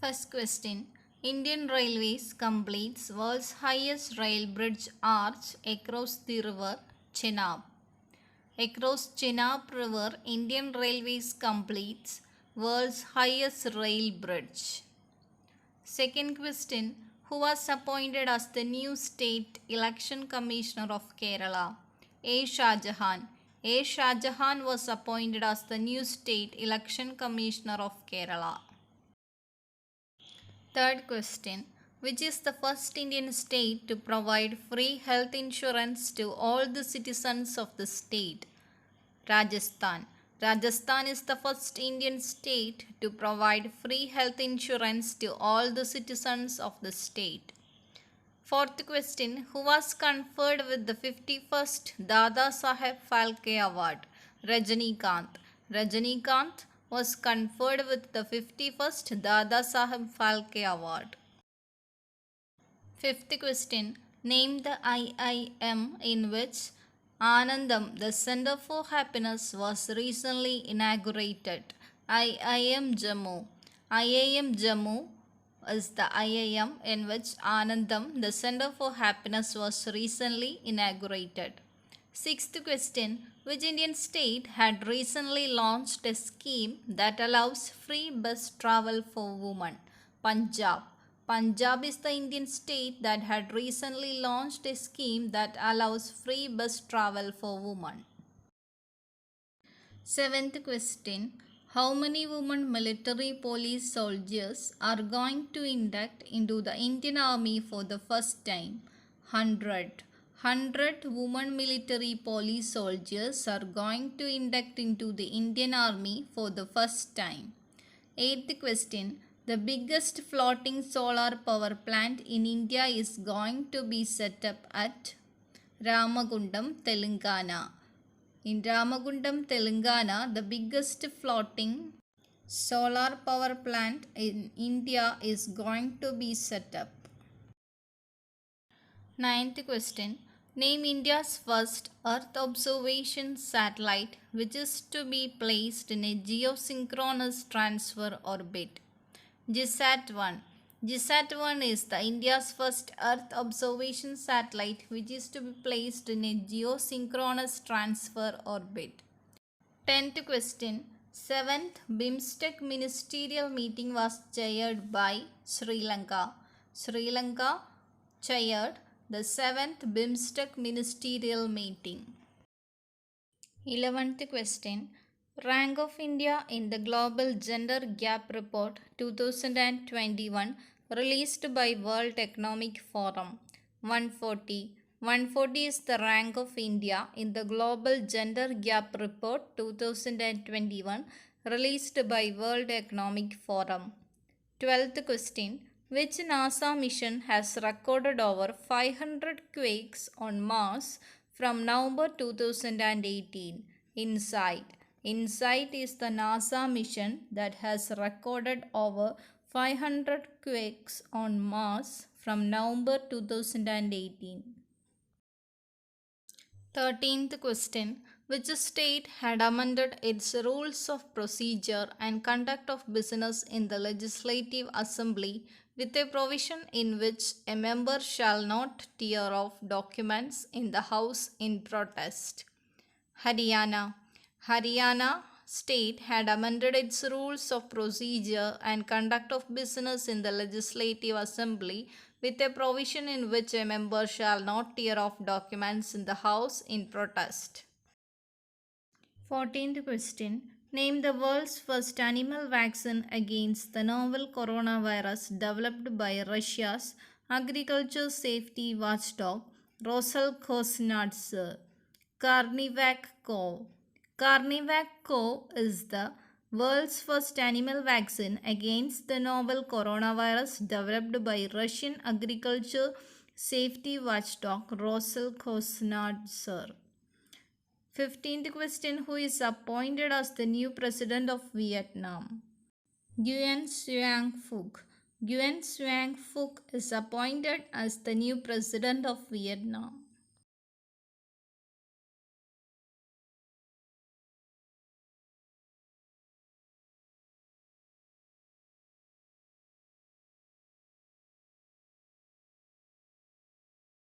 First question. Indian Railways completes world's highest rail bridge arch across the river Chenab. Across Chenab River, Indian Railways completes world's highest rail bridge. Second question. Who was appointed as the new state election commissioner of Kerala? A. Shah Jahan. A. Shah Jahan was appointed as the new state election commissioner of Kerala. Third question. Which is the first Indian state to provide free health insurance to all the citizens of the state? Rajasthan. Rajasthan is the first Indian state to provide free health insurance to all the citizens of the state. Fourth question. Who was conferred with the 51st Dada Saheb Phalke Award? Rajinikanth. Rajinikanth was conferred with the 51st Dada Saheb Phalke Award. Fifth question. Name the IIM in which Anandam, the Center for Happiness, was recently inaugurated. IIM Jammu. IIM Jammu is the IIM in which Anandam, the Center for Happiness, was recently inaugurated. Sixth question. Which Indian state had recently launched a scheme that allows free bus travel for women? Punjab. Punjab is the Indian state that had recently launched a scheme that allows free bus travel for women. Seventh question. How many women military police soldiers are going to induct into the Indian Army for the first time? 100. 100 women military police soldiers are going to induct into the Indian Army for the first time. Eighth question. The biggest floating solar power plant in India is going to be set up at Ramagundam, Telangana. In Ramagundam, Telangana, the biggest floating solar power plant in India is going to be set up. Ninth question. Name India's first Earth observation satellite which is to be placed in a geosynchronous transfer orbit. GSAT-1. GSAT-1 is the India's first Earth observation satellite which is to be placed in a geosynchronous transfer orbit. 10th question. 7th BIMSTEC ministerial meeting was chaired by Sri Lanka. Sri Lanka chaired the 7th BIMSTEC ministerial meeting. 11th question. Rank of India in the Global Gender Gap Report 2021 released by World Economic Forum. 140. 140 is the rank of India in the Global Gender Gap Report 2021 released by World Economic Forum. 12th question. Which NASA mission has recorded over 500 quakes on Mars from November 2018? InSight. InSight is the NASA mission that has recorded over 500 quakes on Mars from November 2018. 13th question. Which state had amended its rules of procedure and conduct of business in the Legislative Assembly with a provision in which a member shall not tear off documents in the House in protest? Haryana. Haryana state had amended its rules of procedure and conduct of business in the Legislative Assembly with a provision in which a member shall not tear off documents in the House in protest. 14th question. Name the world's first animal vaccine against the novel coronavirus developed by Russia's agriculture safety watchdog Roselkhosnadze. Carnivac Co. Carnivac Co. is the world's first animal vaccine against the novel coronavirus developed by Russian agriculture safety watchdog Roselkhosnadze. 15th question. Who is appointed as the new president of Vietnam? Nguyen Xuan Phuc. Nguyen Xuan Phuc is appointed as the new president of Vietnam.